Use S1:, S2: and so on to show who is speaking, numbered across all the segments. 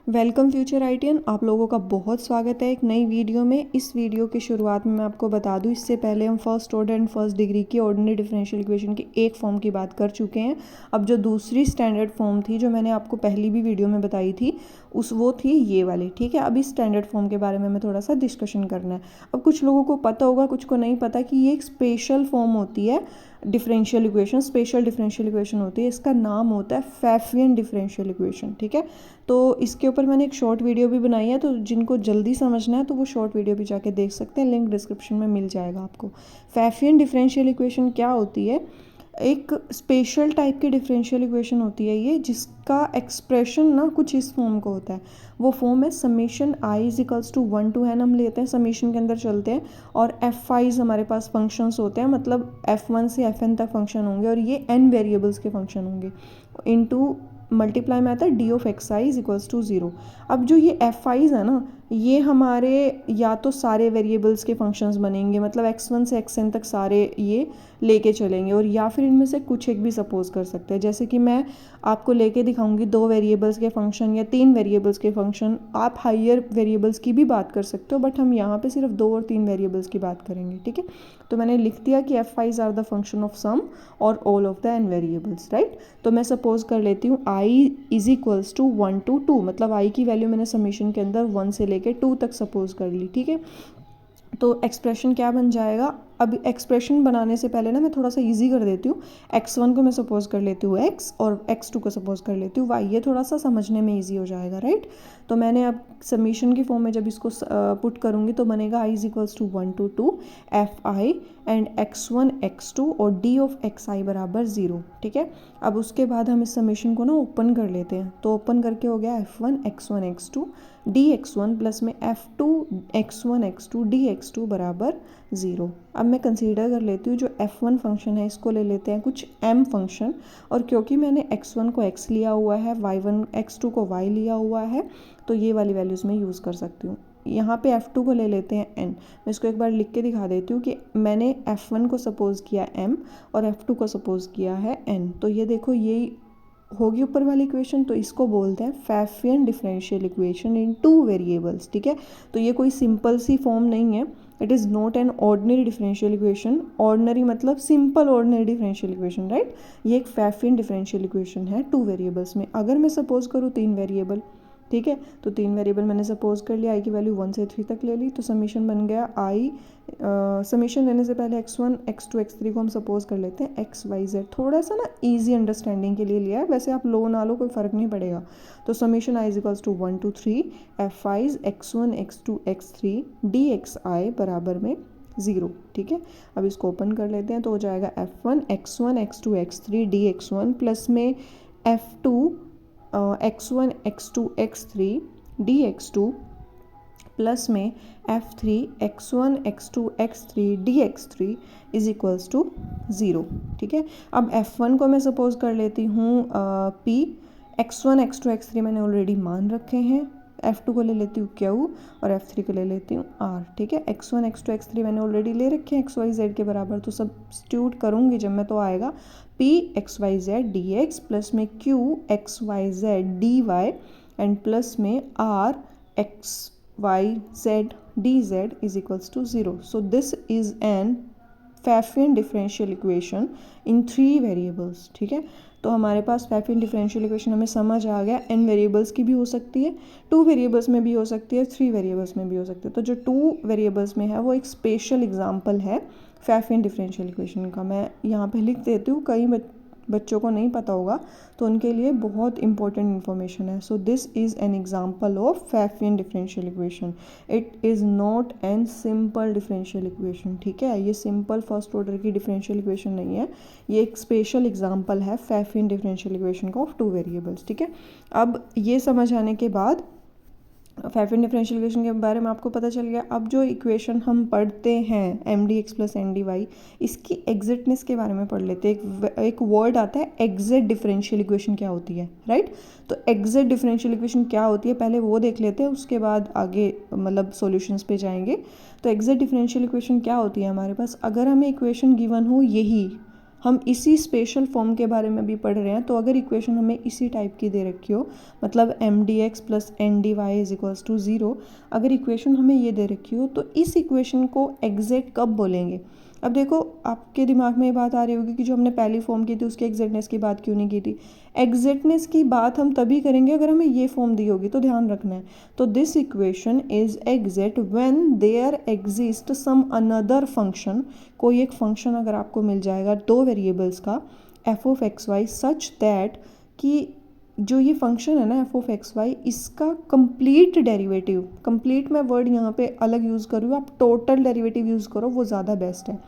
S1: Welcome future ITM, आप लोगों का बहुत स्वागत है एक नई वीडियो में। इस वीडियो की शुरुआत में मैं आपको बता दूं, इससे पहले हम first order and first degree की ऑर्डिनरी डिफरेंशियल इक्वेशन की एक फॉर्म की बात कर चुके हैं। अब जो दूसरी स्टैंडर्ड फॉर्म थी, जो मैंने आपको पहली भी वीडियो में बताई थी, वो थी ये वाली। ठीक है, अब इस स्टैंडर्ड फॉर्म के बारे में हमें थोड़ा सा डिस्कशन करना है। अब कुछ लोगों को पता होगा, कुछ को नहीं पता कि ये एक स्पेशल फॉर्म होती है differential equation, special differential equation होती है। इसका नाम होता है फैफियन डिफरेंशियल इक्वेशन। ठीक है, तो इसके ऊपर मैंने एक शॉर्ट वीडियो भी बनाई है, तो जिनको जल्दी समझना है तो वो शॉर्ट वीडियो भी जाके देख सकते हैं, लिंक डिस्क्रिप्शन में मिल जाएगा आपको। फैफियन डिफरेंशियल इक्वेशन क्या होती है? एक स्पेशल टाइप की डिफरेंशियल इक्वेशन होती है ये, जिसका एक्सप्रेशन ना कुछ इस फॉर्म का होता है। वो फॉर्म है summation I is equals to 1 to n। हम लेते हैं, समीशन के अंदर चलते हैं, और एफ आईज हमारे पास फंक्शंस होते हैं, मतलब f1 से fn तक फंक्शन होंगे, और ये n वेरिएबल्स के फंक्शन होंगे। इनटू मल्टीप्लाई में आता है D of X I is equals to 0। अब जो ये एफ आईज है ना, ये हमारे या तो सारे वेरिएबल्स के फंक्शंस बनेंगे, मतलब x1 से xn तक सारे ये लेके चलेंगे, और या फिर इनमें से कुछ एक भी सपोज कर सकते हैं। जैसे कि मैं आपको लेके दिखाऊंगी 2 वेरिएबल्स के फंक्शन या 3 वेरिएबल्स के फंक्शन। आप हायर वेरिएबल्स की भी बात कर सकते हो, बट हम यहाँ पे सिर्फ 2 और 3 वेरिएबल्स की बात करेंगे। ठीक है, तो मैंने लिख दिया कि F i's are the function of some और all of the n variables, right. तो मैं सपोज कर लेती हूँ i is equals to 1 to 2, मतलब आई की वैल्यू मैंने समीशन के अंदर 1 से लेके 2 तक सपोज कर ली। ठीक है, तो एक्सप्रेशन क्या बन जाएगा? अब एक्सप्रेशन बनाने से पहले ना मैं थोड़ा सा इजी कर देती हूँ। x1 को मैं सपोज कर लेती हूँ x, और x2 को सपोज कर लेती हूँ y। ये थोड़ा सा समझने में इजी हो जाएगा, राइट। तो मैंने अब समीशन की फॉर्म में जब इसको पुट करूँगी तो बनेगा i is equals to 1 to 2 F I and x1 x2 और d ऑफ एक्स आई बराबर 0। ठीक है, अब उसके बाद हम इस समीशन को ना ओपन कर लेते हैं, तो ओपन करके हो गया f1 x1 x2 dx1 plus में f2 x1 x2 dx2 बराबर 0। अब मैं कंसीडर कर लेती हूँ जो f1 फंक्शन है, इसको ले लेते हैं कुछ m फंक्शन, और क्योंकि मैंने x1 को x लिया हुआ है, y1 x2 को y लिया हुआ है, तो ये वाली वैल्यूज़ मैं यूज़ कर सकती हूँ। यहाँ पे f2 को ले लेते हैं n। मैं इसको एक बार लिख के दिखा देती हूँ कि मैंने f1 को सपोज़ किया m और f2 को सपोज़ किया है n। तो ये देखो, ये होगी ऊपर वाली इक्वेशन, तो इसको बोलते हैं फैफियन डिफरेंशियल इक्वेशन इन 2 वेरिएबल्स। ठीक है, तो ये कोई सिंपल सी फॉर्म नहीं है। It is not an ordinary differential equation. Ordinary मतलब simple ordinary differential equation, right. ये एक फैफियन डिफरेंशियल इक्वेशन है 2 वेरिएबल्स में। अगर मैं सपोज करूँ 3 वेरिएबल, ठीक है, तो 3 वेरिएबल मैंने सपोज कर लिया, आई की वैल्यू 1 से 3 तक ले ली, तो समीशन बन गया आई। समीशन लेने से पहले x1 x2 x3 को हम सपोज कर लेते हैं x y z। थोड़ा सा ना इजी अंडरस्टैंडिंग के लिए लिया है, वैसे आप लो ना लो कोई फ़र्क नहीं पड़ेगा। तो summation I is equals to 1 to 3 F i's x1 x2 x3 d x i बराबर में 0। ठीक है, अब इसको ओपन कर लेते हैं, तो हो जाएगा f1 x1 x2 x3 dx1 plus में f2 x1 x2 x3 dx2 plus में f3 x1 x2 x3 dx3 is equals to 0। ठीक है, अब f1 को मैं सपोज कर लेती हूँ p, x1 x2 x3 मैंने ऑलरेडी मान रखे हैं, f2 को ले लेती हूँ q और f3 को ले लेती हूँ r। ठीक है, x1 x2 x3 मैंने ऑलरेडी ले रखे हैं x y z के बराबर, तो सब्स्टिट्यूट करूँगी जब मैं तो आएगा p x y z dx plus में q x y z dy and plus में r x y z dz is equals to 0. So this is an Pfaffian differential equation in 3 variables. ठीक है, तो हमारे पास फैफियन डिफरेंशियल इक्वेशन हमें समझ आ गया। n variables की भी हो सकती है, 2 वेरिएबल्स में भी हो सकती है, 3 वेरिएबल्स में भी हो सकती है। तो जो 2 वेरिएबल्स में है वो एक स्पेशल एग्जांपल है फैफियन डिफरेंशियल इक्वेशन का। मैं यहाँ पे लिख देती हूँ, कई बच्चों को नहीं पता होगा, तो उनके लिए बहुत इंपॉर्टेंट इन्फॉर्मेशन है। So this is an example of Pfaffian differential equation. It is not an simple differential equation. ठीक है, ये सिंपल फर्स्ट ऑर्डर की डिफरेंशियल इक्वेशन नहीं है, ये एक स्पेशल एग्जांपल है फैफियन डिफरेंशियल इक्वेशन का ऑफ 2 वेरिएबल्स। ठीक है, अब ये समझ आने के बाद फैफियन डिफरेंशियल इक्वेशन के बारे में आपको पता चल गया। अब जो इक्वेशन हम पढ़ते हैं M D x plus N D Y, इसकी एग्जैक्टनेस के बारे में पढ़ लेते हैं। एक वर्ड आता है एग्जैक्ट डिफरेंशियल इक्वेशन क्या होती है, राइट। तो एग्जैक्ट डिफरेंशियल इक्वेशन क्या होती है पहले वो देख लेते हैं, उसके बाद आगे मतलब सॉल्यूशंस पे जाएंगे। तो एग्जैक्ट डिफरेंशियल इक्वेशन क्या होती है हमारे पास? अगर हमें इक्वेशन गिवन हो यही, हम इसी स्पेशल फॉर्म के बारे में भी पढ़ रहे हैं। तो अगर इक्वेशन हमें इसी टाइप की दे रखी हो, मतलब mdx plus ndy is equals to 0, अगर इक्वेशन हमें ये दे रखी हो तो इस इक्वेशन को एग्जैक्ट कब बोलेंगे। अब देखो आपके दिमाग में ये बात आ रही होगी कि जो हमने पहली फॉर्म की थी उसकी एग्जैक्टनेस की बात क्यों नहीं की थी। एग्जैक्टनेस की बात हम तभी करेंगे अगर हमें ये फॉर्म दी होगी, तो ध्यान रखना है। तो this equation is exact when there exist some another function, कोई एक फंक्शन अगर आपको मिल जाएगा दो वेरिएबल्स का F of x Y such that कि जो ये फंक्शन है ना एफ ऑफ एक्स वाई, इसका कंप्लीट डेरिवेटिव, कंप्लीट मैं वर्ड यहाँ पे अलग यूज़ कर रही हूँ, आप टोटल डेरिवेटिव यूज़ करो वो ज़्यादा बेस्ट है।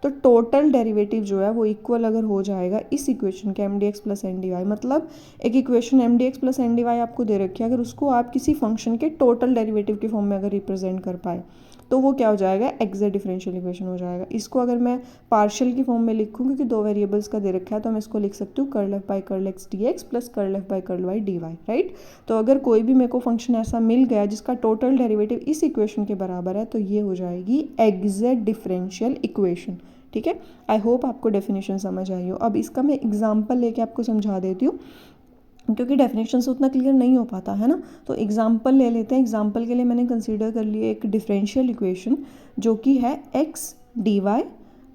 S1: तो टोटल डेरिवेटिव जो है वो इक्वल अगर हो जाएगा इस इक्वेशन के M D x plus N D Y, मतलब एक equation M D x plus N D Y आपको दे रखी है, अगर उसको आप किसी फंक्शन के टोटल डेरिवेटिव के फॉर्म में अगर रिप्रेजेंट कर पाए तो वो क्या हो जाएगा, एग्जैक्ट डिफरेंशियल इक्वेशन हो जाएगा। इसको अगर मैं पार्शियल की फॉर्म में लिखूँ, क्योंकि दो वेरिएबल्स का दे रखा है, तो मैं इसको लिख सकती हूँ curl F by curl x D x plus curl F by curl Y D Y, right. तो अगर कोई भी मेरे को फंक्शन ऐसा मिल गया जिसका टोटल डेरिवेटिव इस इक्वेशन के बराबर है, तो ये हो जाएगी एग्जैक्ट डिफरेंशियल इक्वेशन। ठीक है, आई होप आपको डेफिनेशन समझ आई हो। अब इसका मैं एग्जाम्पल लेके आपको समझा देती हूँ, क्योंकि डेफिनेशन से उतना क्लियर नहीं हो पाता है ना। तो एग्जाम्पल ले लेते हैं। एग्जाम्पल के लिए मैंने कंसीडर कर लिया एक डिफरेंशियल इक्वेशन जो कि है एक्स डी वाई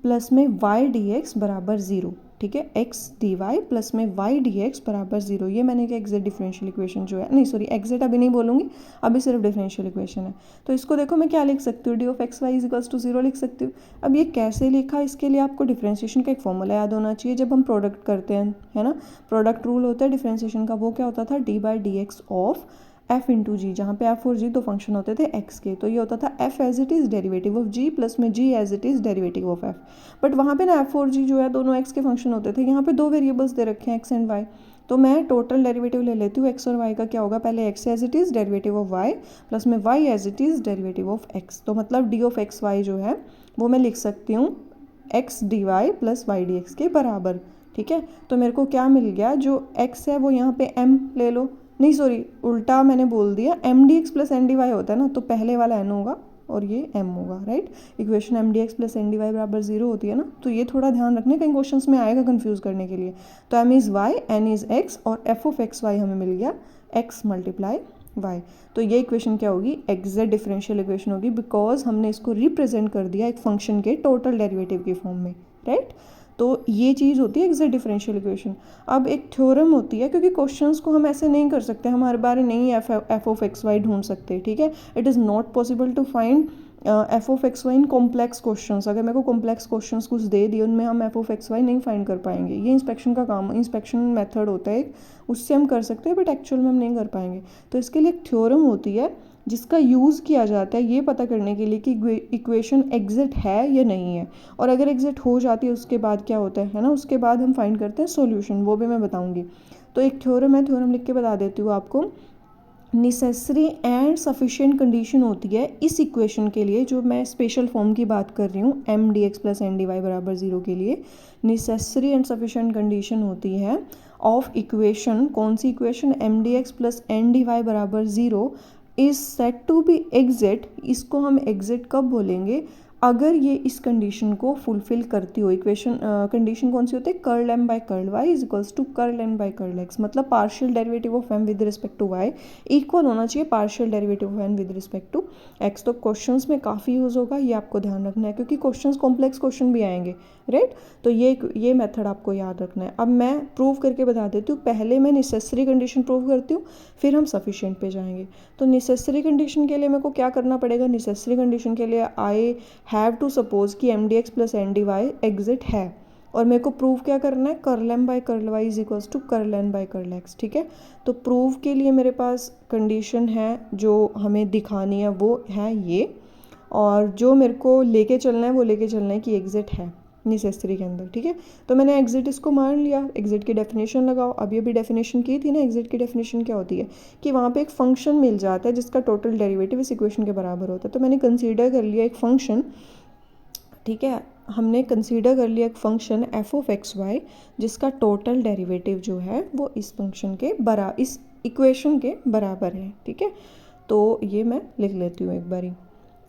S1: प्लस में वाई डी एक्स बराबर 0। ठीक है, एक्स डी वाई प्लस में वाई डी एक्स बराबर 0, ये मैंने क्या एग्जैक्ट डिफरेंशियल इक्वेशन जो है, नहीं सॉरी एग्जैक्ट अभी नहीं बोलूँगी, अभी सिर्फ डिफरेंशियल इक्वेशन है। तो इसको देखो मैं क्या लिख सकती हूँ, D of x Y is equals to 0 लिख सकती हूँ। अब ये कैसे लिखा, इसके लिए आपको डिफरेंशिएशन का एक फॉर्मूला याद होना चाहिए जब हम प्रोडक्ट करते हैं, है ना। प्रोडक्ट रूल होता है डिफरेंशिएशन का, वो क्या होता था, d by D x of f into g, जहाँ पे एफ और जी दो फंक्शन होते थे एक्स के, तो ये होता था f as it is derivative of g plus में g as it is derivative of f. But वहाँ पे ना एफ और जी जो है दोनों एक्स के फंक्शन होते थे, यहाँ पे दो वेरिएबल्स दे रखे हैं एक्स एंड वाई, तो मैं टोटल डेरिवेटिव ले लेती हूँ एक्स और वाई का। क्या होगा, पहले x as it is derivative of y plus में y as it is derivative of x. तो मतलब डी ऑफ एक्स वाई जो है वो मैं लिख सकती हूँ X D Y plus Y D X के बराबर। ठीक है, तो मेरे को क्या मिल गया, जो एक्स है वो यहाँ पे एम ले लो, नहीं सॉरी उल्टा मैंने बोल दिया, M D x plus N D Y होता है ना, तो पहले वाला एन होगा और ये एम होगा, right. Equation M D x plus N D Y बराबर 0 होती है ना, तो ये थोड़ा ध्यान रखने, कई क्वेश्चंस में आएगा कंफ्यूज करने के लिए। तो M is Y, N is X और एफ ऑफ एक्स वाई हमें मिल गया एक्स मल्टीप्लाई वाई। तो ये इक्वेशन क्या होगी, एग्जैक्ट डिफरेंशियल इक्वेशन होगी, बिकॉज हमने इसको रिप्रेजेंट कर दिया एक फंक्शन के टोटल डेरिवेटिव के फॉर्म में, राइट। तो ये चीज़ होती है एग्जैक्ट डिफरेंशियल इक्वेशन। अब एक थ्योरम होती है, क्योंकि क्वेश्चंस को हम ऐसे नहीं कर सकते, हमारे बारे नहीं एफ ऑफ एक्स वाई ढूंढ सकते। ठीक है, it is not possible to find F of x Y in complex questions. अगर मेरे को कॉम्प्लेक्स क्वेश्चंस कुछ दे दिए, उनमें हम एफ ऑफ एक्स वाई नहीं फाइंड कर पाएंगे। ये इंस्पेक्शन का काम, इंस्पेक्शन मेथड होता है एक, उससे हम कर सकते हैं, बट एक्चुअल में हम नहीं कर पाएंगे। तो इसके लिए एक थ्योरम होती है जिसका यूज़ किया जाता है ये पता करने के लिए कि इक्वेशन एग्जैक्ट है या नहीं है, और अगर एग्जैक्ट हो जाती है उसके बाद क्या होता है ना, उसके बाद हम फाइंड करते हैं सॉल्यूशन, वो भी मैं बताऊंगी। तो एक थ्योरम है, थ्योरम लिख के बता देती हूँ आपको। नेसेसरी एंड सफिशिएंट कंडीशन होती है इस इक्वेशन के लिए, जो मैं स्पेशल फॉर्म की बात कर रही हूँ M D x plus N D Y बराबर 0 के लिए, नेसेसरी एंड सफिशिएंट कंडीशन होती है ऑफ इक्वेशन, कौन सी equation, M D x plus N D Y बराबर 0 is said to be exact. इसको हम एग्जैक्ट कब बोलेंगे, अगर ये इस कंडीशन को फुलफिल करती हो। इक्वेशन कंडीशन कौन सी होती है, curl M by curl Y is equals to curl N by curl x, मतलब partial derivative of M with respect to y equal होना चाहिए partial derivative of N with respect to x. तो questions में काफ़ी use होगा, ये आपको ध्यान रखना है, क्योंकि क्वेश्चंस कॉम्प्लेक्स क्वेश्चन भी आएंगे, राइट। तो ये मेथड आपको याद रखना है। अब मैं प्रूव करके बता देती हूँ, पहले मैं नेसेसरी कंडीशन प्रूव करती हूँ, फिर हम सफिशिएंट पे जाएंगे। तो नेसेसरी कंडीशन के लिए मेरे को क्या करना पड़ेगा, नेसेसरी कंडीशन के लिए आई हैव टू सपोज कि M D x plus N D Y exit है, और मेरे को प्रूव क्या करना है, curl M by curl Y is equals to curl N by curl X. ठीक है, तो प्रूव के लिए मेरे पास कंडीशन है जो हमें दिखानी है वो है ये, और जो मेरे को लेके चलना है वो लेके चलना है कि एग्जिट है नेसेसरी के अंदर। ठीक है, तो मैंने एग्जिट इसको मान लिया, एग्जिट की डेफिनेशन लगाओ। अभी अभी डेफिनेशन की थी ना, एग्जिट की डेफिनेशन क्या होती है कि वहाँ पे एक फंक्शन मिल जाता है जिसका टोटल डेरिवेटिव इस इक्वेशन के बराबर होता है। तो मैंने कंसीडर कर लिया एक फंक्शन, ठीक है, हमने कंसीडर कर लिया एक function F of x Y जिसका टोटल डेरिवेटिव जो है वो इस फंक्शन के इस इक्वेशन के बराबर है। ठीक है, तो ये मैं लिख लेती हूँ एक बारी।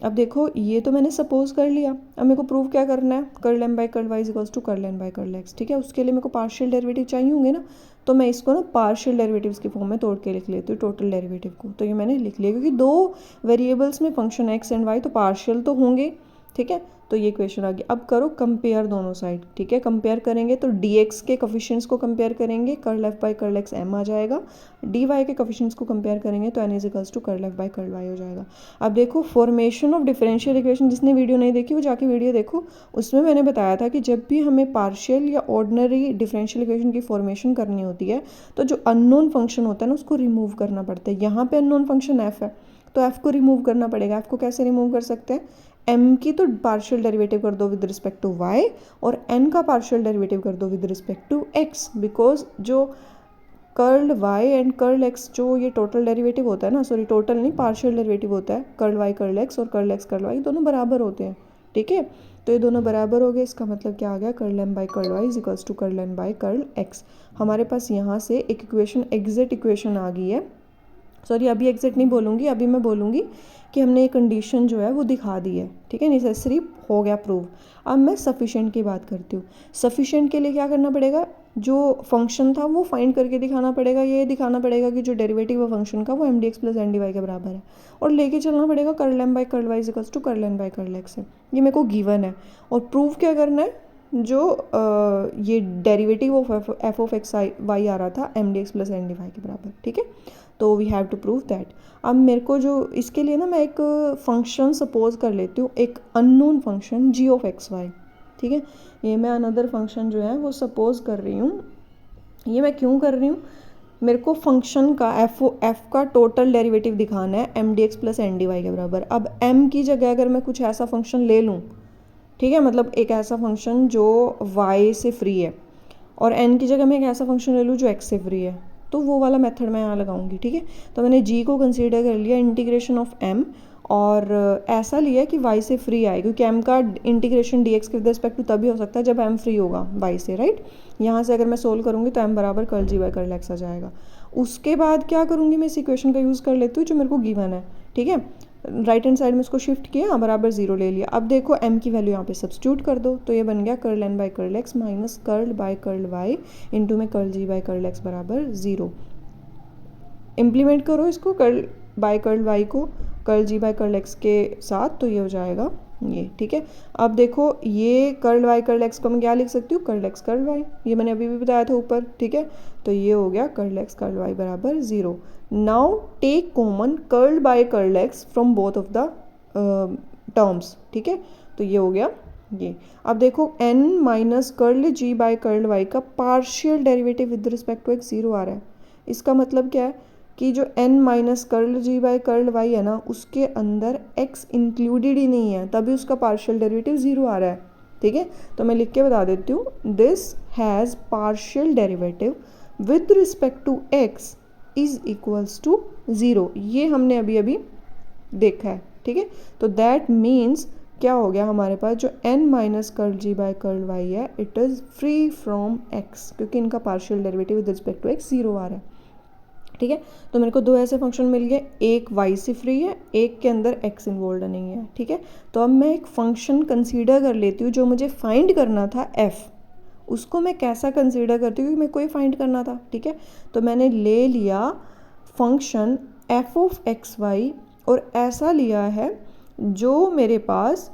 S1: अब देखो ये तो मैंने सपोज कर लिया, अब मेरे को प्रूव क्या करना है, curl M by curl Y is equals to curl N by curl X. ठीक है, उसके लिए मेरे को पार्शियल डेरिवेटिव चाहिए होंगे ना, तो मैं इसको ना पार्शियल डेरिवेटिव्स की फॉर्म में तोड़ के लिख लेती हूँ टोटल डेरिवेटिव को। तो ये मैंने लिख लिया, क्योंकि दो वेरिएबल्स में फंक्शन एक्स एंड वाई तो पार्शियल तो होंगे। ठीक है, तो ये क्वेश्चन आ गया। अब करो कंपेयर दोनों साइड। ठीक है, कंपेयर करेंगे तो dx के कोफिशिएंट्स को कंपेयर करेंगे, curl F by curl x M आ जाएगा। dy के कोफिशिएंट्स को कंपेयर करेंगे तो n is equals to curl F by curl y हो जाएगा। अब देखो फॉर्मेशन ऑफ डिफरेंशियल इक्वेशन, जिसने वीडियो नहीं देखी वो जाके वीडियो देखो, उसमें मैंने बताया था कि जब भी हमें पार्शियल या ऑर्डिनरी डिफरेंशियल इक्वेशन की फॉर्मेशन करनी होती है तो जो अननोन फंक्शन होता है ना उसको रिमूव करना पड़ता है। यहाँ पे अननोन फंक्शन एफ है तो एफ को रिमूव करना पड़ेगा। एफ को कैसे रिमूव कर सकते हैं, m की तो पार्शियल डेरिवेटिव कर दो विद रिस्पेक्ट टू y और n का पार्शियल डेरिवेटिव कर दो with respect to x, because जो curl y and curl x जो ये टोटल डेरिवेटिव होता है ना, सॉरी टोटल नहीं पार्शियल डेरिवेटिव होता है, कर्ल y कर्ल x और कर्ल x कर्ल y दोनों बराबर होते हैं। ठीक है, तो ये दोनों बराबर हो गए, इसका मतलब क्या आ गया, curl m by curl y is equals to curl n by curl x। हमारे पास यहाँ से एक इक्वेशन एग्जैक्ट इक्वेशन आ गई है। सॉरी अभी एग्जैक्ट नहीं बोलूँगी, अभी मैं बोलूँगी कि हमने ये कंडीशन जो है वो दिखा दी है। ठीक है, नेसेसरी हो गया प्रूव। अब मैं सफिशिएंट की बात करती हूँ। सफिशिएंट के लिए क्या करना पड़ेगा, जो फंक्शन था वो फाइंड करके दिखाना पड़ेगा, ये दिखाना पड़ेगा कि जो डेरिवेटिव है फंक्शन का वो M D x plus N D Y के बराबर है, और लेके चलना पड़ेगा curl M by curl Y is equals to curl N by curl X है। ये मेरे को गिवन है, और प्रूव क्या करना है, जो ये derivative of F of x y आ रहा था M D x plus N D Y के बराबर। ठीक है, तो we have to prove that. अब मेरे को जो इसके लिए ना मैं एक फंक्शन सपोज कर लेती हूँ, एक unknown function G of x Y. ठीक है, ये मैं अनदर फंक्शन जो है वो सपोज कर रही हूँ। ये मैं क्यों कर रही हूँ, मेरे को फंक्शन का एफ का टोटल डेरिवेटिव दिखाना है M D x plus N D Y के बराबर। अब एम की जगह अगर मैं कुछ ऐसा फंक्शन ले लूँ, ठीक है, मतलब एक ऐसा फंक्शन जो वाई से फ्री है, और एन की जगह मैं एक ऐसा फंक्शन ले लूँ जो एक्स से फ्री है, तो वो वाला मेथड मैं यहाँ लगाऊंगी। ठीक है, तो मैंने g को कंसीडर कर लिया इंटीग्रेशन ऑफ m, और ऐसा लिया कि y से फ्री आए, क्योंकि m का इंटीग्रेशन dx के विद रिस्पेक्ट टू तभी हो सकता है जब m फ्री होगा y से, राइट। यहाँ से अगर मैं सोल्व करूँगी तो m बराबर curl g by curl x आ जाएगा। उसके बाद क्या करूँगी, मैं इस इक्वेशन का यूज़ कर लेती हूँ जो मेरे को गिवन है। ठीक है, राइट हैंड साइड में इसको शिफ्ट किया, बराबर जीरो ले लिया। अब देखो m की वैल्यू यहाँ पे सब्स्टिट्यूट कर दो, तो ये बन गया curl n by curl x minus curl by curl y into में curl g by curl x बराबर जीरो। इम्प्लीमेंट करो इसको कर्ल बाय कर्ल वाई को curl g by curl x के साथ, तो ये हो जाएगा ये। ठीक है, अब देखो ये कर्ल वाई कर्ल एक्स को मैं क्या लिख सकती हूँ, कर्ल एक्स कर्ल वाई, ये मैंने अभी भी बताया था ऊपर। ठीक है, तो ये हो गया कर्ल एक्स कर्ल वाई बराबर zero. Now take common curl by curl X from both of the terms. ठीक है, तो ये हो गया ये। अब देखो n minus curl g by curl y का partial derivative with respect to x zero आ रहा है। इसका मतलब क्या है कि जो n minus curl g by curl y है ना, उसके अंदर x इंक्लूडेड ही नहीं है, तभी उसका पार्शियल डेरिवेटिव जीरो आ रहा है। ठीक है, तो मैं लिख के बता देती हूँ, this has partial derivative with respect to x is equals to zero. ये हमने अभी अभी देखा है। ठीक है, तो दैट मीन्स क्या हो गया, हमारे पास जो n minus curl g by curl y है it is free from x, क्योंकि इनका partial derivative with respect to x zero आ रहा है। ठीक है, तो मेरे को दो ऐसे फंक्शन मिल गए, एक y से फ्री है, एक के अंदर x इन्वॉल्व नहीं है। ठीक है, तो अब मैं एक फंक्शन कंसीडर कर लेती हूँ जो मुझे फाइंड करना था f, उसको मैं कैसा कंसीडर करती हूँ, क्योंकि मेरे को ही फाइंड करना था। ठीक है, तो मैंने ले लिया function f of x Y, और ऐसा लिया है जो मेरे पास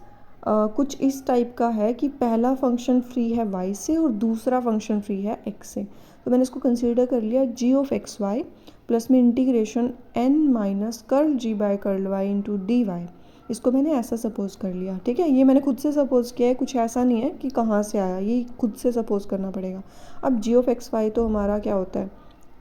S1: कुछ इस टाइप का है कि पहला फंक्शन फ्री है y से और दूसरा फंक्शन फ्री है x से। तो मैंने इसको कंसीडर कर लिया g of x y plus में integration n minus curl g by curl y into d y. इसको मैंने ऐसा सपोज कर लिया। ठीक है, ये मैंने खुद से सपोज किया है, कुछ ऐसा नहीं है कि कहाँ से आया, ये खुद से सपोज करना पड़ेगा। अब g ऑफ एक्स वाई तो हमारा क्या होता है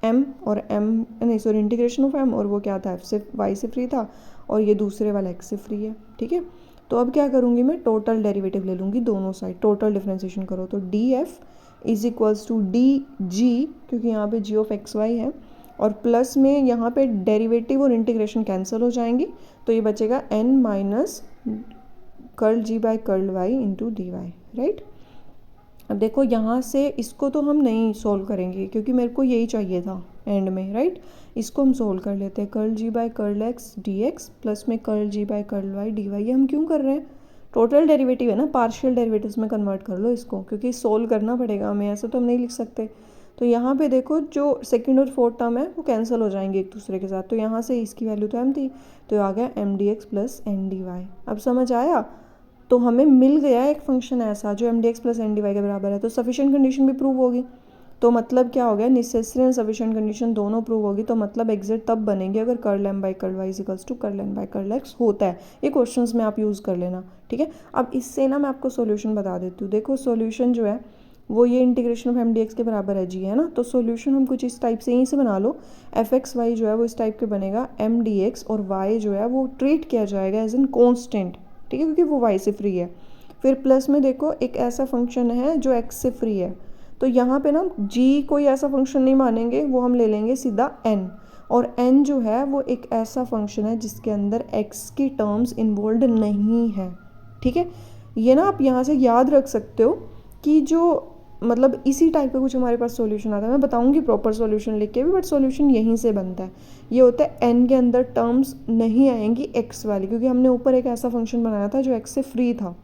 S1: m और m नहीं सॉरी इंटीग्रेशन ऑफ m, और वो क्या था f से y से फ्री था, और ये दूसरे वाला x से फ्री है। ठीक है, तो अब क्या करूँगी मैं, टोटल डेरिवेटिव ले लूँगी दोनों साइड, टोटल डिफरेंशिएशन करो तो D F is equals to D G, क्योंकि यहाँ पे जी ऑफ एक्स वाई है, और प्लस में यहाँ पे डेरिवेटिव और इंटीग्रेशन कैंसिल हो जाएंगी, तो ये बचेगा n minus curl g by curl y into d Y, right. अब देखो यहाँ से इसको तो हम नहीं सॉल्व करेंगे क्योंकि मेरे को यही चाहिए था एंड में, राइट। इसको हम सोल्व कर लेते हैं। Curl g by curl x D x plus में curl g by curl Y D y. ये हम क्यों कर रहे हैं? टोटल डेरिवेटिव है ना, पार्शियल डेरिवेटिव्स में कन्वर्ट कर लो इसको, क्योंकि सोल्व करना पड़ेगा हमें, ऐसे तो हम नहीं लिख सकते। तो यहाँ पे देखो जो सेकंड और फोर्थ टर्म है वो कैंसिल हो जाएंगे एक दूसरे के साथ, तो यहाँ से इसकी वैल्यू तो m थी, तो आ गया M D x plus N D Y. अब समझ आया? तो हमें मिल गया एक फंक्शन ऐसा जो M D x plus N D Y के बराबर है। तो सफिशिएंट कंडीशन भी प्रूव होगी। तो मतलब क्या हो गया? नेसेसरी एंड सफिशिएंट कंडीशन दोनों प्रूव होगी। तो मतलब एग्जिट तब बनेंगे अगर curl M by curl Y equals to curl N by curl X होता है। ये क्वेश्चंस में आप यूज़ कर लेना, ठीक है। अब इससे ना मैं आपको सॉल्यूशन बता देती हूँ। देखो सॉल्यूशन जो है वो ये integration of M D X के बराबर है जी, है ना। तो सॉल्यूशन हम कुछ इस टाइप से यहीं से बना लो। एफ एक्स वाई जो है वो इस टाइप के बनेगा, एम डी एक्स और वाई जो है वो ट्रीट किया जाएगा एज एन कॉन्स्टेंट, ठीक है, क्योंकि वो वाई से फ्री है। फिर प्लस में देखो एक ऐसा फंक्शन है जो एक्स से फ्री है, तो यहाँ पे ना जी कोई ऐसा फंक्शन नहीं मानेंगे, वो हम ले लेंगे सीधा एन। और एन जो है वो एक ऐसा फंक्शन है जिसके अंदर एक्स की टर्म्स इन्वॉल्व नहीं है, ठीक है। ये ना आप यहाँ से याद रख सकते हो कि जो मतलब इसी टाइप का कुछ हमारे पास सॉल्यूशन आता है। मैं बताऊंगी प्रॉपर सॉल्यूशन लिख के भी, बट सॉल्यूशन यहीं से बनता है। ये होता है एन के अंदर टर्म्स नहीं आएंगी एक्स वाली, क्योंकि हमने ऊपर एक ऐसा फंक्शन बनाया था जो एक्स से फ्री था,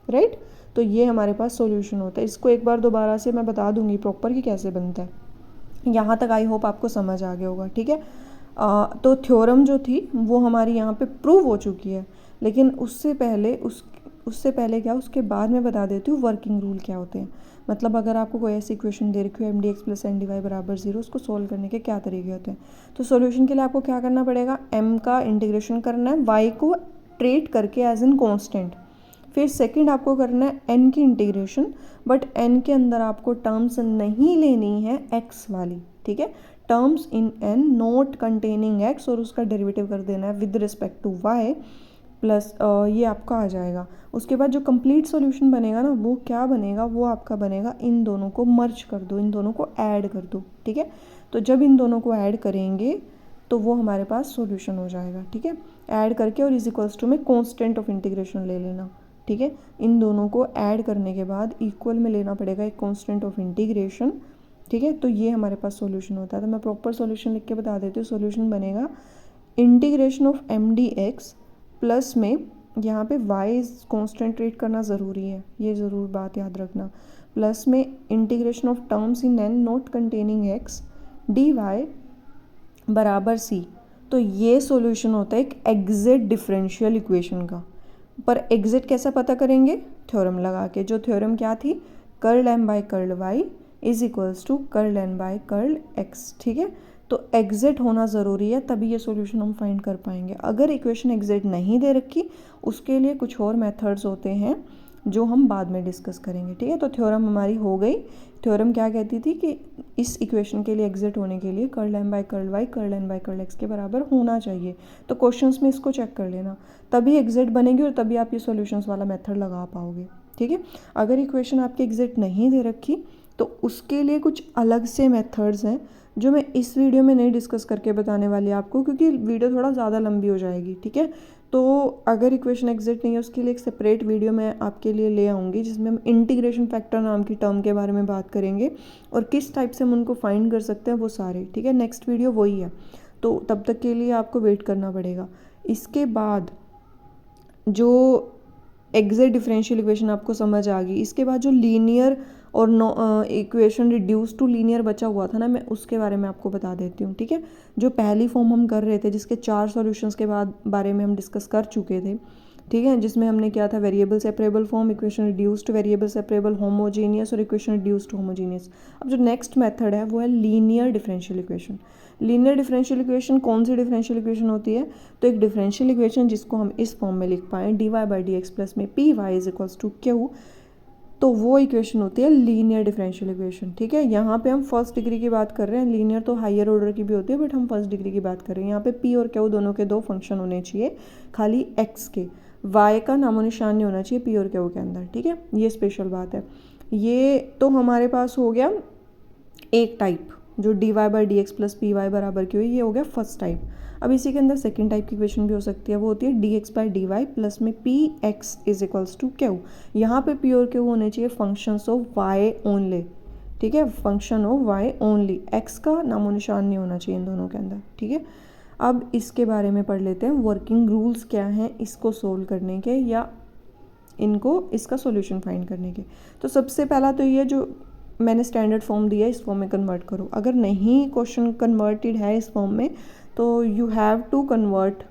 S1: राइट। तो ये हमारे पास सॉल्यूशन होता है। इसको एक बार दोबारा से मैं बता दूंगी प्रॉपर कि कैसे बनता है। यहाँ तक आई होप आपको समझ आ गया होगा, ठीक है। तो थ्योरम जो थी वो हमारी यहाँ पे प्रूव हो चुकी है, लेकिन उससे पहले क्या, उसके बाद मैं बता देती हूँ वर्किंग रूल क्या होते हैं। मतलब अगर आपको कोई ऐसी इक्वेशन दे रखी हो M D x plus N D Y बराबर 0, उसको सोल्व करने के क्या तरीके होते हैं। तो सॉल्यूशन के लिए आपको क्या करना पड़ेगा? m का इंटीग्रेशन करना है y को ट्रीट करके एज एन कॉन्स्टेंट। फिर सेकंड आपको करना है n की इंटीग्रेशन, बट n के अंदर आपको टर्म्स नहीं लेनी है x वाली, ठीक है। Terms in n not containing x, और उसका डेरिवेटिव कर देना है with respect to y plus ये आपका आ जाएगा। उसके बाद जो कंप्लीट सॉल्यूशन बनेगा ना वो क्या बनेगा? वो आपका बनेगा इन दोनों को मर्ज कर दो, इन दोनों को ऐड कर दो, ठीक है। तो जब इन दोनों को ऐड करेंगे तो वो हमारे पास सॉल्यूशन हो जाएगा, ठीक है। ऐड करके और इज इक्वल्स टू में कांस्टेंट ऑफ इंटीग्रेशन ले लेना, ठीक है। इन दोनों को ऐड करने के बाद इक्वल में लेना पड़ेगा एक कांस्टेंट ऑफ इंटीग्रेशन, ठीक है। तो ये हमारे पास सॉल्यूशन होता है। तो मैं प्रॉपर सॉल्यूशन लिख के बता देती हूँ। सॉल्यूशन बनेगा integration of M D x plus में यहाँ पे y कांस्टेंट ट्रीट करना ज़रूरी है, ये ज़रूर बात याद रखना, प्लस में integration of terms in n not containing x D Y बराबर c। तो ये सॉल्यूशन होता है एक एग्जिट डिफरेंशियल इक्वेशन का। पर एग्जिट कैसा पता करेंगे? थ्योरम लगा के। जो थ्योरम क्या थी? Curl m by curl y is equals to curl n by curl x, ठीक है। तो एग्जिट होना ज़रूरी है, तभी ये सॉल्यूशन हम फाइंड कर पाएंगे। अगर इक्वेशन एग्जिट नहीं दे रखी, उसके लिए कुछ और मेथड्स होते हैं जो हम बाद में डिस्कस करेंगे, ठीक है। तो थ्योरम हमारी हो गई। थ्योरम क्या कहती थी कि इस इक्वेशन के लिए एग्जिट होने के लिए curl M by curl Y curl N by curl x के बराबर होना चाहिए। तो क्वेश्चंस में इसको चेक कर लेना, तभी एग्जिट बनेगी और तभी आप ये सॉल्यूशंस वाला मेथड लगा पाओगे, ठीक है। अगर इक्वेशन आपकी एग्जिट नहीं दे रखी तो उसके लिए कुछ अलग से मेथड्स हैं जो मैं इस वीडियो में नहीं डिस्कस करके बताने वाली आपको, क्योंकि वीडियो थोड़ा ज़्यादा लंबी हो जाएगी, ठीक है। तो अगर इक्वेशन एग्जिट नहीं है उसके लिए एक सेपरेट वीडियो मैं आपके लिए ले आऊँगी, जिसमें हम इंटीग्रेशन फैक्टर नाम की टर्म के बारे में बात करेंगे और किस टाइप से हम उनको फाइंड कर सकते हैं वो सारे, ठीक है। नेक्स्ट वीडियो वही है, तो तब तक के लिए आपको वेट करना पड़ेगा। इसके बाद जो एग्जिट डिफरेंशियल इक्वेशन आपको समझ आ गई, इसके बाद जो लीनियर और इक्वेशन रिड्यूस टू लीनियर बचा हुआ था ना, मैं उसके बारे में आपको बता देती हूँ, ठीक है। जो पहली फॉर्म हम कर रहे थे जिसके 4 सॉल्यूशंस के बाद बारे में हम डिस्कस कर चुके थे, ठीक है, जिसमें हमने क्या था? Variable separable form, equation reduced variable separable, homogeneous और इक्वेशन रिड्यूस्ड होमोजीनियस। अब जो नेक्स्ट मेथड है वो है linear differential equation. Linear differential equation कौन सी डिफरेंशियल इक्वेशन होती है? तो एक डिफरेंशियल इक्वेशन जिसको हम इस फॉर्म में लिख पाएँ, d Y by D x plus में P Y is equals to Q, तो वो इक्वेशन होती है लीनियर डिफरेंशियल इक्वेशन, ठीक है। यहाँ पे हम फर्स्ट डिग्री की बात कर रहे हैं, लीनियर तो हायर ऑर्डर की भी होती है, बट हम फर्स्ट डिग्री की बात कर रहे हैं। यहाँ पे पी और क्यू दोनों के 2 फंक्शन होने चाहिए, खाली एक्स के, वाई का नामो निशान नहीं होना चाहिए पी और क्यू के अंदर, ठीक है। ये स्पेशल बात है। ये तो हमारे पास हो गया एक टाइप, जो D Y by D x plus P Y बराबर की हुई, ये हो गया फर्स्ट टाइप। अब इसी के अंदर सेकंड टाइप की इक्वेशन भी हो सकती है, वो होती है d x by d Y plus में P x is equals to Q. यहाँ पे पी और क्यू होने चाहिए फंक्शंस ऑफ वाई ओनली, ठीक है, function of Y only, X का नामो निशान नहीं होना चाहिए इन दोनों के अंदर, ठीक है। अब इसके बारे में पढ़ लेते हैं, वर्किंग रूल्स क्या हैं इसको सोल्व करने के या इनको इसका सॉल्यूशन फाइंड करने के। तो सबसे पहला तो ये जो मैंने स्टैंडर्ड फॉर्म दिया इस फॉर्म में कन्वर्ट करो। अगर नहीं क्वेश्चन कन्वर्टेड है इस फॉर्म में तो you have to convert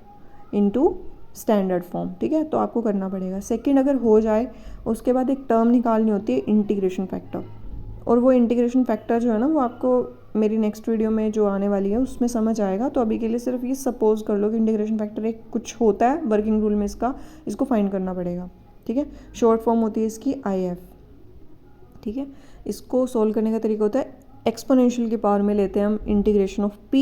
S1: into standard form, ठीक है, तो आपको करना पड़ेगा। सेकंड, अगर हो जाए उसके बाद एक टर्म निकालनी होती है इंटीग्रेशन फैक्टर, और वो इंटीग्रेशन फैक्टर जो है ना वो आपको मेरी नेक्स्ट वीडियो में जो आने वाली है उसमें समझ आएगा। तो अभी के लिए सिर्फ ये सपोज कर लो कि इंटीग्रेशन फैक्टर एक कुछ होता है वर्किंग रूल में, इसको फाइंड करना पड़ेगा, ठीक है। शॉर्ट फॉर्म होती है इसकी IF, ठीक है। इसको सोल्व करने का तरीका होता है एक्सपोनेंशियल की पावर में लेते हैं हम इंटीग्रेशन ऑफ P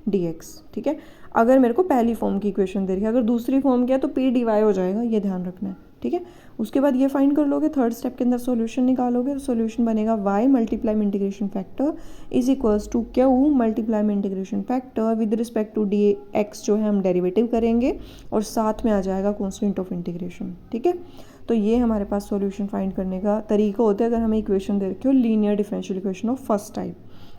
S1: dx, ठीक है। अगर मेरे को पहली फॉर्म की इक्वेशन दे रही है, अगर दूसरी फॉर्म की है तो P dy हो जाएगा, ये ध्यान रखना है, ठीक है। उसके बाद ये फाइंड कर लोगे, थर्ड स्टेप के अंदर सॉल्यूशन निकालोगे, तो सॉल्यूशन बनेगा y मल्टीप्लाई में integration factor is equals to q multiply में integration factor with respect to dx जो है हम डेरिवेटिव करेंगे और साथ में आ जाएगा कॉन्स्टेंट ऑफ इंटीग्रेशन, ठीक है। तो ये हमारे पास सॉल्यूशन फाइंड करने का तरीका होता है अगर हमें इक्वेशन दे रखी हो linear differential equation of first type.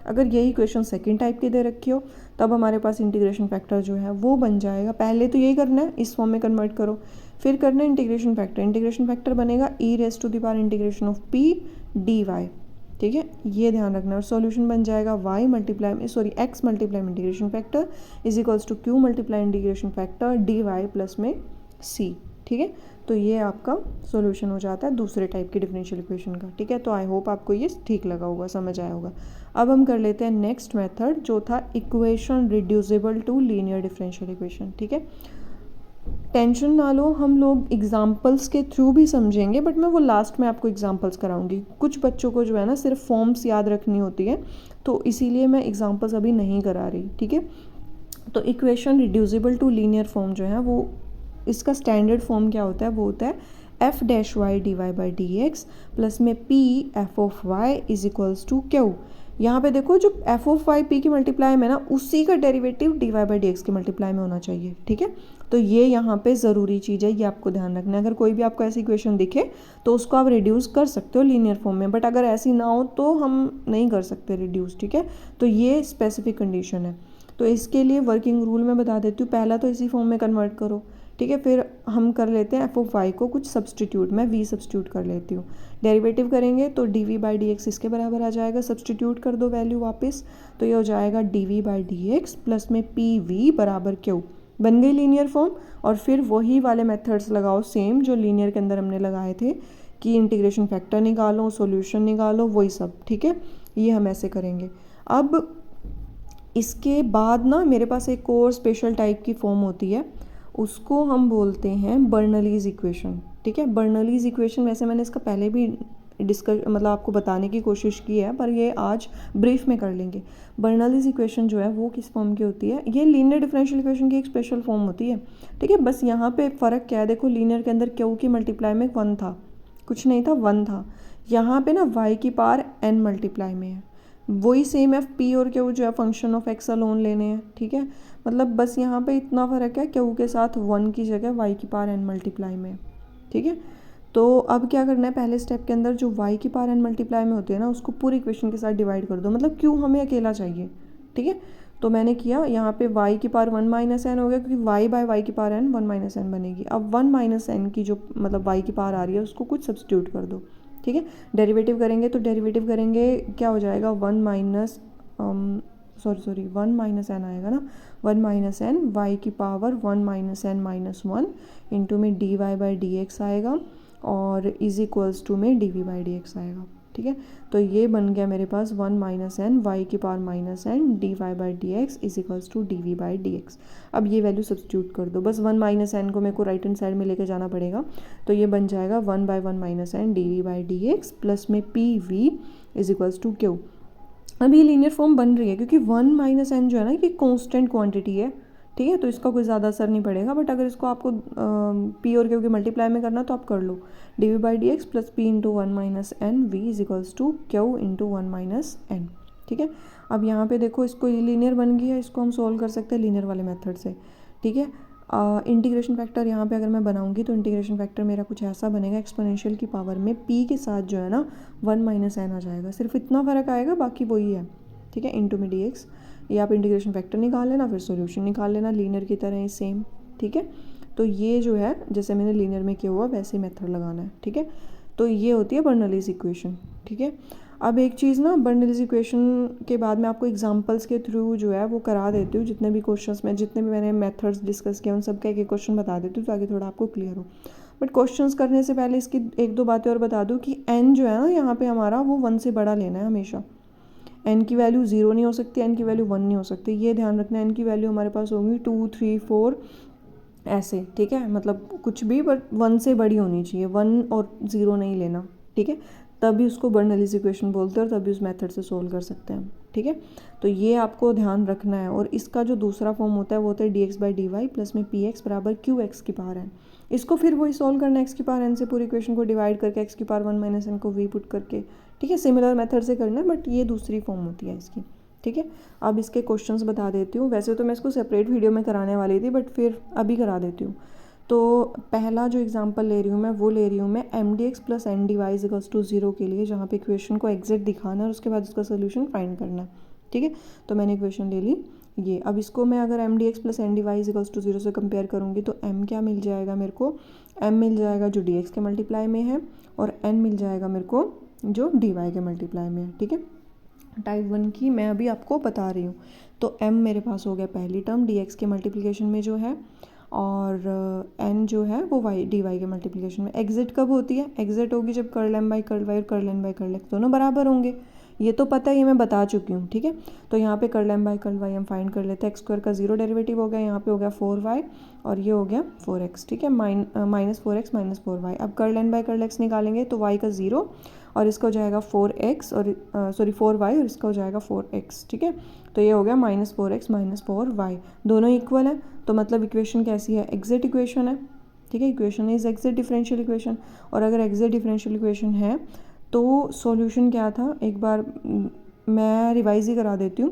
S1: अगर यही इक्वेशन सेकंड टाइप की दे रखी हो तब हमारे पास इंटीग्रेशन फैक्टर जो है वो बन जाएगा। पहले तो यही करना है, इस फॉर्म में कन्वर्ट करो, फिर करना है इंटीग्रेशन फैक्टर। इंटीग्रेशन फैक्टर बनेगा e raise to the power integration of p dy, ठीक है, ये ध्यान रखना। और सॉल्यूशन बन जाएगा x multiply integration factor is equals to q multiply integration factor dy plus में c, ठीक है। तो ये आपका सॉल्यूशन हो जाता है दूसरे टाइप की डिफरेंशियल इक्वेशन का, ठीक है। तो आई होप आपको ये ठीक लगा होगा, समझ आया होगा। अब हम कर लेते हैं नेक्स्ट मेथड जो था equation reducible to linear differential equation, ठीक है। टेंशन ना लो, हम लोग एग्जाम्पल्स के थ्रू भी समझेंगे, बट मैं वो लास्ट में आपको एग्जाम्पल्स कराऊंगी। कुछ बच्चों को जो है ना सिर्फ फॉर्म्स याद रखनी होती है, तो इसीलिए मैं एग्जाम्पल्स अभी नहीं करा रही, ठीक है। तो equation reducible to linear form जो है वो, इसका स्टैंडर्ड फॉर्म क्या होता है, वो होता है f dash Y D Y by D x plus में p f of y is equals to q। यहाँ पे देखो जो f ऑफ y p की मल्टीप्लाई में ना उसी का derivative dy by D X की मल्टीप्लाई में होना चाहिए, ठीक है। तो ये यहाँ पे ज़रूरी चीज़ है, ये आपको ध्यान रखना है। अगर कोई भी आपको ऐसी इक्वेशन दिखे तो उसको आप रिड्यूस कर सकते हो लीनियर फॉर्म में, बट अगर ऐसी ना हो तो हम नहीं कर सकते रिड्यूस, ठीक है। तो ये स्पेसिफिक कंडीशन है। तो इसके लिए वर्किंग रूल मैं बता देती हूँ। पहला तो इसी फॉर्म में कन्वर्ट करो, ठीक है। फिर हम कर लेते हैं f ऑफ y को कुछ सब्सटीट्यूट, मैं v सब्सटीट्यूट कर लेती हूँ। डेरिवेटिव करेंगे तो dv बाई डी एक्स इसके बराबर आ जाएगा, सब्सटीट्यूट कर दो वैल्यू वापस, तो ये हो जाएगा dv by D x plus में pv बराबर q। बन गई लीनियर फॉर्म। और फिर वही वाले मेथड्स लगाओ सेम जो लीनियर के अंदर हमने लगाए थे कि इंटीग्रेशन फैक्टर निकालो, सॉल्यूशन निकालो, वही सब, ठीक है। ये हम ऐसे करेंगे। अब इसके बाद ना मेरे पास एक और स्पेशल टाइप की फॉर्म होती है, उसको हम बोलते हैं बर्नौलीज़ इक्वेशन, ठीक है। बर्नौलीज़ इक्वेशन वैसे मैंने इसका पहले भी मतलब आपको बताने की कोशिश की है, पर ये आज ब्रीफ में कर लेंगे। बर्नौलीज़ इक्वेशन जो है वो किस फॉर्म की होती है, ये लीनियर डिफरेंशियल इक्वेशन की एक स्पेशल फॉर्म होती है, ठीक है। बस यहाँ पे फ़र्क क्या है, देखो लीनियर के अंदर क्यू की मल्टीप्लाई में 1 था, कुछ नहीं था, 1 था। यहाँ पे ना y की पावर n मल्टीप्लाई में है, वही सेम है p और q जो है फंक्शन ऑफ x अलोन लेने हैं, ठीक है। मतलब बस यहाँ पे इतना फ़र्क है, q के साथ 1 की जगह y की पावर n मल्टीप्लाई में, ठीक है। तो अब क्या करना है, पहले स्टेप के अंदर जो y की पावर n मल्टीप्लाई में होती है ना उसको पूरी इक्वेशन के साथ डिवाइड कर दो, मतलब q हमें अकेला चाहिए, ठीक है। तो मैंने किया, यहाँ पे y की पावर 1 माइनस n हो गया, क्योंकि y बाय y की पावर n 1 माइनस n बनेगी। अब 1 माइनस n की जो मतलब y की पावर आ रही है उसको कुछ सब्सटीट्यूट कर दो, ठीक है। डेरिवेटिव करेंगे तो डेरिवेटिव करेंगे क्या हो जाएगा, 1 माइनस n आएगा ना, 1 माइनस n y की power 1 minus n minus 1 into में dy बाई डी एक्स आएगा और इज इक्वल्स टू में dv बाई डी एक्स आएगा, ठीक है। तो ये बन गया मेरे पास 1 माइनस n y की power minus n dy by D X is equals to dv by D X. अब ये वैल्यू सब्सटीट्यूट कर दो, बस 1 माइनस n को मेरे को राइट हैंड साइड में लेके जाना पड़ेगा, तो ये बन जाएगा 1 by 1 minus n dv by D x plus में pv is equals to q। अब ये लीनियर फॉर्म बन रही है क्योंकि 1 माइनस n जो है ना ये कांस्टेंट क्वांटिटी है, ठीक है। तो इसका कोई ज़्यादा असर नहीं पड़ेगा, बट अगर इसको आपको p और q के मल्टीप्लाई में करना तो आप कर लो, dv by D x plus p into 1 minus n v is equals to q into 1 minus n, ठीक है। अब यहाँ पे देखो इसको लीनियर बन गई है, इसको हम सोल्व कर सकते हैं लीनियर वाले मेथड से, ठीक है। इंटीग्रेशन फैक्टर यहाँ पे अगर मैं बनाऊँगी तो इंटीग्रेशन फैक्टर मेरा कुछ ऐसा बनेगा, एक्सपोनेंशियल की पावर में p के साथ जो है ना 1 - n आ जाएगा, सिर्फ इतना फ़र्क आएगा, बाकी वही है, ठीक है, इंटू में dx। ये आप इंटीग्रेशन फैक्टर निकाल लेना, फिर सॉल्यूशन निकाल लेना लीनियर की तरह ही सेम, ठीक है। तो ये जो है जैसे मैंने लीनियर में किया हुआ वैसे ही मेथड लगाना है, ठीक है। तो ये होती है बर्नौलीज इक्वेशन, ठीक है। अब एक चीज़ ना, बर्नौलीज इक्वेशन के बाद मैं आपको एग्जांपल्स के थ्रू जो है वो करा देती हूँ, जितने भी क्वेश्चंस में, जितने भी मैंने मेथड्स डिस्कस किए उन सब का एक एक क्वेश्चन बता देती हूँ ताकि थोड़ा आपको क्लियर हो। बट क्वेश्चंस करने से पहले इसकी एक दो बातें और बता दूँ कि n जो है ना यहाँ पे हमारा वो 1 से बड़ा लेना है हमेशा। n की वैल्यू 0 नहीं हो सकती, n की वैल्यू 1 नहीं हो सकती, ये ध्यान रखना है। n की वैल्यू हमारे पास होगी 2, 3, 4 ऐसे, ठीक है, मतलब कुछ भी, बट 1 से बड़ी होनी चाहिए, 1 और 0 नहीं लेना, ठीक है। तभी उसको बर्नौलीज इक्वेशन बोलते हैं और तभी उस मेथड से सोल्व कर सकते हैं, ठीक है। तो ये आपको ध्यान रखना है। और इसका जो दूसरा फॉर्म होता है वो होता है dx/dy प्लस में px बराबर qx की पावर n। इसको फिर वही सोल्व करना है, x की पावर n से पूरी इक्वेशन को डिवाइड करके, x की पावर 1 - n को v पुट करके, ठीक है। सिमिलर मेथड से करना है, बट ये दूसरी फॉर्म होती है इसकी, ठीक है। अब इसके क्वेश्चंस बता देती हूँ। वैसे तो मैं इसको सेपरेट वीडियो में कराने वाली थी, बट फिर अभी करा देती हूँ। तो पहला जो एग्जांपल ले रही हूँ मैं, वो ले रही हूँ मैं mdx plus n dy equals to 0 के लिए, जहाँ पे इक्वेशन को एग्जैक्ट दिखाना है और उसके बाद उसका सोल्यूशन फाइंड करना है, ठीक है। तो मैंने इक्वेशन ले ली ये। अब इसको मैं अगर mdx plus n dy equals to 0 से कंपेयर करूँगी तो m क्या मिल जाएगा मेरे को, m मिल जाएगा जो dx के मल्टीप्लाई में है, और n मिल जाएगा मेरे को जो dy के मल्टीप्लाई में है, ठीक है। टाइप 1 की मैं अभी आपको बता रही हूँ। तो m मेरे पास हो गया पहली टर्म dx के मल्टीप्लिकेशन में जो है, और n जो है वो dy के मल्टीप्लिकेशन में। एग्जिट कब होती है, एग्जिट होगी जब curl m by curl y और curl n by curl x दोनों बराबर होंगे। ये तो पता है, ये मैं बता चुकी हूँ, ठीक है। तो यहाँ पे curl m by curl y हम फाइंड कर लेते हैं। x स्क्वायर का 0 डेरिवेटिव हो गया, यहाँ पे हो गया 4y और ये हो गया 4x, ठीक है, माइनस 4x माइनस 4y। अब curl n by curl x निकालेंगे तो y का 0 और इसका हो जाएगा 4x और 4y और इसका हो जाएगा 4x, ठीक है। तो ये हो गया माइनस 4x माइनस 4y, दोनों इक्वल है, तो मतलब इक्वेशन कैसी है, एग्जैक्ट इक्वेशन है, ठीक है। Equation is exact differential equation. और अगर एग्जैक्ट डिफरेंशियल इक्वेशन है तो सॉल्यूशन क्या था, एक बार मैं रिवाइज ही करा देती हूँ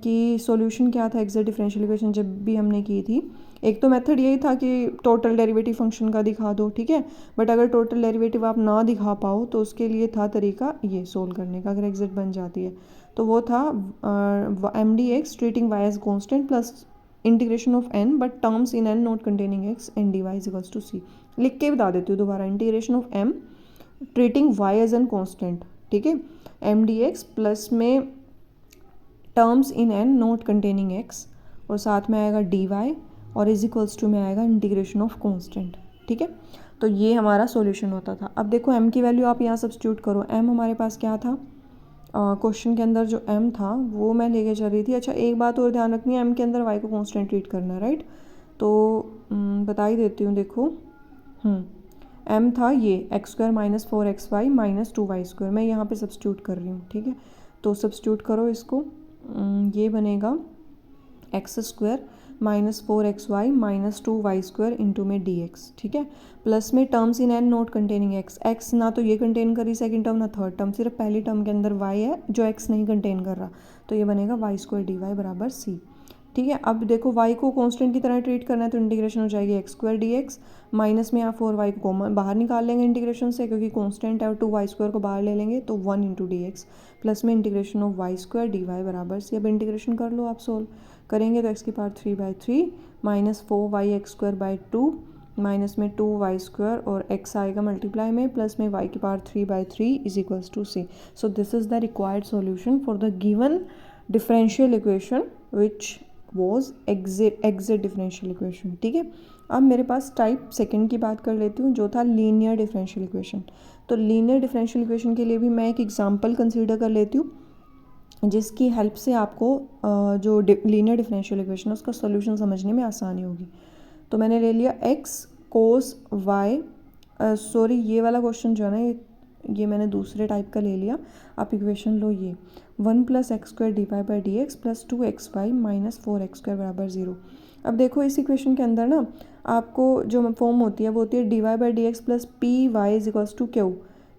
S1: कि सॉल्यूशन क्या था एग्जैक्ट डिफरेंशियल इक्वेशन जब भी हमने की थी। एक तो मेथड यही था कि टोटल डेरिवेटिव फंक्शन का दिखा दो, ठीक है। बट अगर टोटल डेरिवेटिव आप ना दिखा पाओ तो उसके लिए था तरीका ये सोल्व करने का, अगर एग्जैक्ट बन जाती है तो वो था mdx treating y as constant plus integration of n but terms in n not containing x n dy is equals to c। लिख के बता देती हूँ दोबारा, integration of m treating y as an constant, ठीक है, mdx प्लस में terms in n not containing x और साथ में आएगा dy और इज इक्वल्स टू में आएगा इंटीग्रेशन ऑफ कॉन्स्टेंट, ठीक है। तो ये हमारा सॉल्यूशन होता था। अब देखो m की वैल्यू आप यहाँ सब्स्टिट्यूट करो। m हमारे पास क्या था, क्वेश्चन के अंदर जो m था वो मैं लेके चल रही थी। अच्छा एक बात और ध्यान रखनी है, m के अंदर y को कॉन्स्टेंट ट्रीट करना है, राइट। तो बता ही देती हूँ, देखो m था ये x square minus 4xy minus 2y square, मैं यहाँ पे सब्स्टिट्यूट कर रही हूँ, ठीक है। तो सब्स्टिट्यूट करो इसको, ये बनेगा x square minus 4xy minus 2y square into में dx, ठीक है, प्लस में terms in n not containing x। x ना तो ये कंटेन कर रही सेकंड टर्म ना थर्ड टर्म, सिर्फ पहली टर्म के अंदर y है जो x नहीं कंटेन कर रहा, तो ये बनेगा y स्क्वायर dy बराबर c, ठीक है। अब देखो y को कांस्टेंट की तरह ट्रीट करना है तो इंटीग्रेशन हो जाएगी x स्क्वायर dx, माइनस में यहाँ 4y को कॉमन बाहर निकाल लेंगे इंटीग्रेशन से क्योंकि कांस्टेंट है, और 2y स्क्वायर को बाहर ले लेंगे तो 1 इंटू dx प्लस में integration of y square dy बराबर c। अब इंटीग्रेशन कर लो, आप सोल्व करेंगे तो x की power 3/3 minus 4y x square by 2 minus में 2y स्क्वायर और x आएगा मल्टीप्लाई में प्लस में y की power 3/3 is equals to c। So this is the required solution for the given differential equation which was exact differential equation, ठीक है। अब मेरे पास टाइप सेकंड की बात कर लेती हूँ जो था लीनियर डिफरेंशियल इक्वेशन। तो लीनियर डिफरेंशियल इक्वेशन के लिए भी मैं एक एग्जांपल कंसीडर कर लेती हूँ जिसकी हेल्प से आपको जो लीनियर डिफरेंशियल इक्वेशन है उसका सोल्यूशन समझने में आसानी होगी। तो मैंने ले लिया x कोस y, सॉरी ये वाला क्वेश्चन जो है ना ये मैंने दूसरे टाइप का ले लिया। आप इक्वेशन लो ये 1 plus X square D Y by D x plus 2xy minus 4x square बराबर 0। अब देखो इस इक्वेशन के अंदर ना आपको जो फॉर्म होती है वो होती है D Y by D x plus P Y is equals to Q,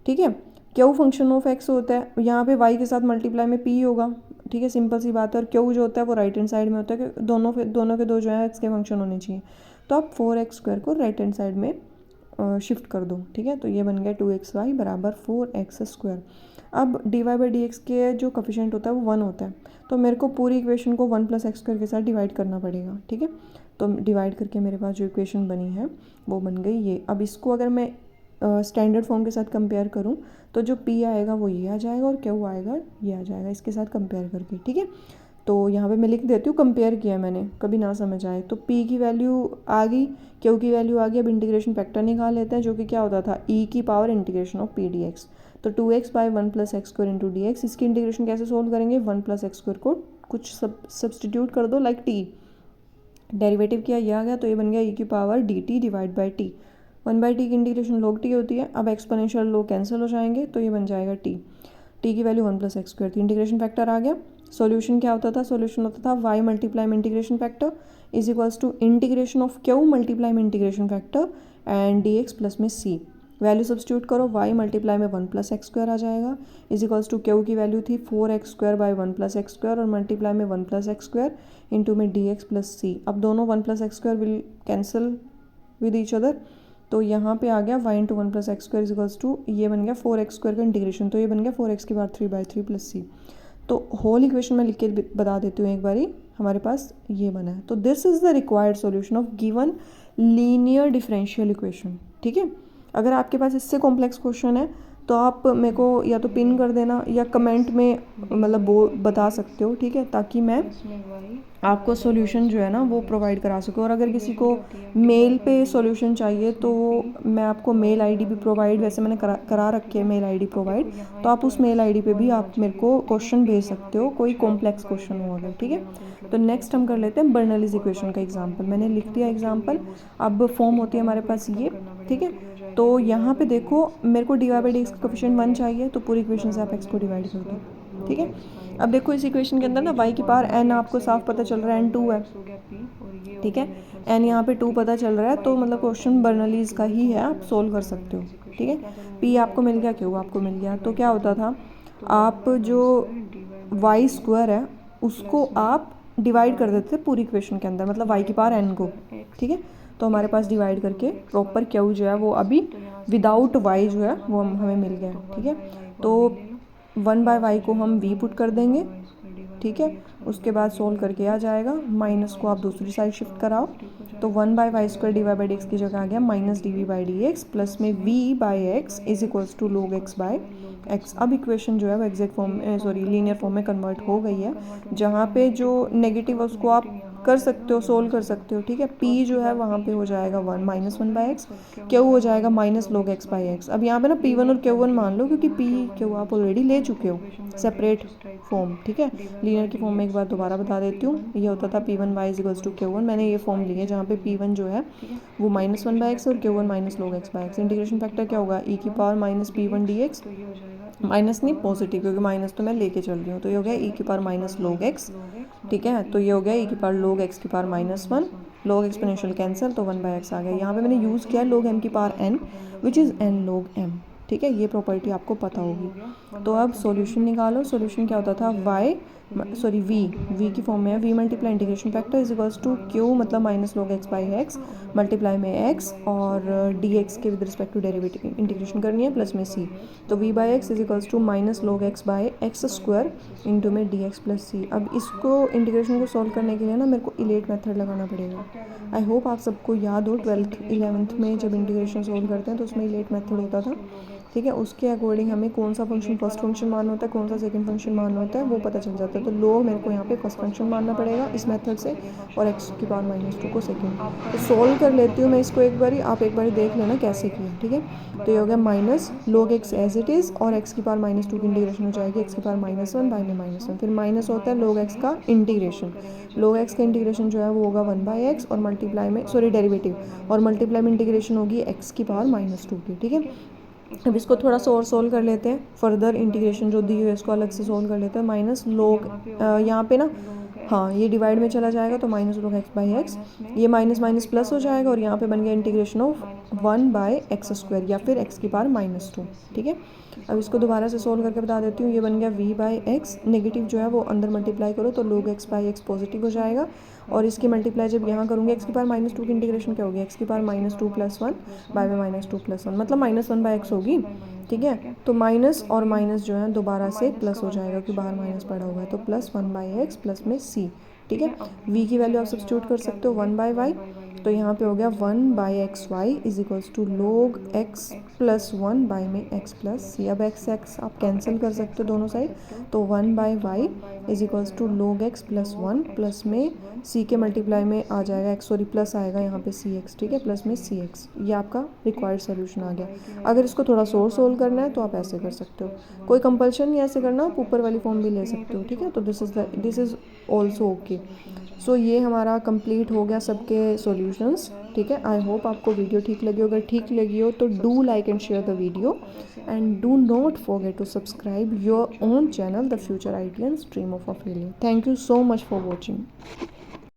S1: ठीक है। क्यू फंक्शन ऑफ एक्स होता है, यहाँ पे y के साथ मल्टीप्लाई में p होगा, ठीक है, सिंपल सी बात है। और क्यू जो होता है वो राइट हैंड साइड में होता है कि दोनों के दो जो है एक्स के फंक्शन होने चाहिए। तो आप 4x² को राइट हैंड साइड में शिफ्ट कर दो, ठीक है। तो ये बन गया 2xy बराबर 4x²। अब dy/dx के जो कोफिशिएंट होता है वो 1 होता है, तो मेरे को पूरी इक्वेशन को 1 + x² के साथ डिवाइड करना पड़ेगा, ठीक है। तो डिवाइड करके मेरे पास जो इक्वेशन बनी है वो बन गई ये। अब इसको अगर मैं स्टैंडर्ड फॉर्म के साथ कंपेयर करूँ तो जो p आएगा वो ये आ जाएगा और q आएगा ये आ जाएगा, इसके साथ कंपेयर करके, ठीक है। तो यहाँ पे मैं लिख देती हूँ कंपेयर किया मैंने, कभी ना समझ आए। तो p की वैल्यू आ गई, q की वैल्यू आ गई। अब इंटीग्रेशन फैक्टर निकाल लेते हैं, जो कि क्या होता था e⁻∫ p dx। तो 2x/1 + x² × dx। इसकी इंटीग्रेशन कैसे सोल्व करेंगे, 1 + x² को कुछ सब्सटीट्यूट कर दो, लाइक t, डेरिवेटिव किया ये आ गया, तो ये बन गया e⁻dt/t। 1/t की इंटीग्रेशन log t होती है। अब एक्सपोनेंशियल log कैंसिल हो जाएंगे, तो ये बन जाएगा t की वैल्यू 1 + x² थी। इंटीग्रेशन फैक्टर आ गया। सॉल्यूशन क्या होता था, सॉल्यूशन होता था y × integration factor is equals to integration of q × integration factor and dx plus में c। वैल्यू सब्सटीट्यूट करो, y × में 1 + x² आ जाएगा इज इक्वल्स टू q की वैल्यू थी 4x² / 1 + x² और मल्टीप्लाई में 1 + x² इंटू में dx प्लस c। अब दोनों 1 + x² will cancel with each other, तो यहाँ पे आ गया y × 1 + x² is equals to ये बन गया 4x² का इंटीग्रेशन, तो ये बन गया 4x की बार 3/3 + c। तो होल इक्वेशन में लिख के बता देती हूँ एक बारी, हमारे पास ये बना है। तो this is the required solution of given linear differential equation, ठीक है। अगर आपके पास इससे कॉम्प्लेक्स क्वेश्चन है तो आप मेरे को या तो पिन कर देना या कमेंट में मतलब वो बता सकते हो, ठीक है, ताकि मैं आपको सॉल्यूशन जो है ना वो प्रोवाइड करा सकूँ। और अगर किसी को मेल पे सॉल्यूशन चाहिए तो मैं आपको मेल आईडी भी प्रोवाइड, वैसे मैंने करा रखी है मेल आईडी प्रोवाइड, तो आप उस मेल आईडी पे भी आप मेरे को क्वेश्चन भेज सकते हो, कोई कॉम्प्लेक्स क्वेश्चन हो अगर, ठीक है। तो नेक्स्ट हम कर लेते हैं बर्नौलीज़ इक्वेशन का एग्जाम्पल। मैंने लिख दिया एग्जाम्पल। अब फॉर्म होती है हमारे पास ये, ठीक है। तो यहाँ पे देखो मेरे को dy/dx का कोफिशिएंट 1 चाहिए, तो पूरी इक्वेशन से आप x को डिवाइड कर दो, ठीक है। अब देखो इस इक्वेशन के अंदर ना y की पावर n आपको साफ पता चल रहा है n2 है, ठीक है। n यहाँ पे 2 पता चल रहा है, तो मतलब क्वेश्चन बर्नौलीज़ का ही है, आप सोल्व कर सकते हो, ठीक है। p आपको मिल गया, q आपको मिल गया। तो क्या होता था, आप जो y² है उसको आप डिवाइड कर देते थे पूरी इक्वेशन के अंदर, मतलब y की पावर n को, ठीक है। तो हमारे पास डिवाइड करके प्रॉपर q जो है वो अभी विदाउट y जो है वो हमें मिल गया, ठीक है। तो 1/y को हम v पुट कर देंगे, ठीक है। उसके बाद सोल्व करके आ जाएगा, माइनस को आप दूसरी साइड शिफ्ट कराओ, तो 1/y² dy/dx की जगह आ गया -dv/dx प्लस में v/x is equals to log x/x। अब इक्वेशन जो है वो एग्जैक्ट फॉर्म लीनियर फॉर्म में कन्वर्ट हो गई है, जहाँ पे जो नेगेटिव है उसको आप कर सकते हो, सोल्व कर सकते हो, ठीक है। p जो है वहाँ पे हो जाएगा 1 -1/x, q हो जाएगा -log x/x। अब यहाँ पे ना p1 और q1 मान लो, क्योंकि p q आप ऑलरेडी ले चुके हो सेपरेट फॉर्म, ठीक है। लीनियर की फॉर्म में एक बार दोबारा बता देती हूँ, ये होता था p1y = q1। मैंने ये फॉर्म ली है जहाँ पे p1 जो है वो -1/x और q1 -log x/x। Integration factor क्या होगा, e⁻−p1 dx, माइनस नहीं पॉजिटिव, क्योंकि माइनस तो मैं लेके चल रही हूँ, तो ये हो गया e⁻−log x, ठीक है। तो ये हो गया e⁻log x⁻−1, log exponential cancel, तो 1/x आ गया। यहाँ पे मैंने यूज़ किया log m⁻n which is n log m, ठीक है। ये प्रॉपर्टी आपको पता होगी। तो अब सॉल्यूशन निकालो। सॉल्यूशन क्या होता था, v की फॉर्म में है, v × integration factor is equals to q मतलब -log x/x मल्टीप्लाई में x और dx के with respect to derivative integration करनी है प्लस में c। तो v/x is equals to -log x/x² into में dx प्लस c। अब इसको इंटीग्रेशन को सॉल्व करने के लिए ना मेरे को इलेट मेथड लगाना पड़ेगा। आई होप आप सबको याद हो 12th 11th में जब इंटीग्रेशन सॉल्व करते हैं तो उसमें इलेट मेथड होता था, ठीक है। उसके अकॉर्डिंग हमें कौन सा फंक्शन फर्स्ट फंक्शन मानना होता है, कौन सा सेकंड फंक्शन मानना होता है, वो पता चल जाता है। तो log मेरे को यहाँ पे फर्स्ट फंक्शन मानना पड़ेगा इस मेथड से, और x⁻−2 को सेकंड। तो सोल्व कर लेती हूँ मैं इसको एक बारी, आप एक बारी देख लेना कैसे किया, ठीक है। तो ये हो गया -log x as it is, और x⁻−2 की इंटीग्रेशन हो जाएगी x⁻−1 बाय में -1, फिर माइनस होता है log x का इंटीग्रेशन। log x का इंटीग्रेशन जो है वो होगा 1/x और मल्टीप्लाई में डेरिवेटिव, और मल्टीप्लाई में इंटीग्रेशन होगी x⁻−2 की, ठीक है। अब इसको थोड़ा सा और सोल्व कर लेते हैं, फर्दर इंटीग्रेशन जो दी हुई है इसको अलग से सोल्व कर लेते हैं। -log यहाँ पे ना हाँ ये डिवाइड में चला जाएगा तो minus root of X by X, ये माइनस माइनस प्लस हो जाएगा और यहाँ पे बन गया integration of 1 by X square या फिर एक्स की पावर -2। ठीक है, अब इसको दोबारा से सोल्व करके बता देती हूँ। ये बन गया v बाई एक्स, नेगेटिव जो है वो अंदर मल्टीप्लाई करो तो log x by x positive हो जाएगा और इसकी मल्टीप्लाई जब यहाँ करूँगी एक्स की पावर -2 की इंटीग्रेशन क्या होगी, एक्स की पावर -2 + 1 बाय में -2 + 1 मतलब -1 बाय एक्स होगी। ठीक है, तो माइनस और माइनस जो है दोबारा से प्लस हो जाएगा क्योंकि बाहर माइनस पड़ा हुआ है, तो +1 बाई एक्स प्लस में c। ठीक है, v की वैल्यू आप सब्स्टिट्यूट कर सकते हो 1 बाय वाई, तो यहाँ पे हो गया 1 by X Y is equals to log x plus 1 by में x प्लस सी। अब x आप कैंसिल कर सकते हो दोनों साइड, तो 1 by Y is equals to log x plus 1 plus में c के मल्टीप्लाई में आ जाएगा x, सॉरी प्लस आएगा यहाँ पे सी एक्स। ठीक है, प्लस में सी एक्स, ये आपका रिक्वायर्ड सोल्यूशन आ गया। अगर इसको थोड़ा सोल्व करना है तो आप ऐसे कर सकते हो, कोई कंपल्शन नहीं ऐसे करना, आप ऊपर वाली फॉर्म भी ले सकते हो। ठीक है, तो दिस इज़ ऑल्सो ओके। सो ये हमारा कंप्लीट हो गया सबके सॉल्यूशंस। ठीक है, आई होप आपको वीडियो ठीक लगी हो। अगर ठीक लगी हो तो do like and share the video and do not forget to subscribe your own channel the future ideas dream of a failure. Thank you so much for watching.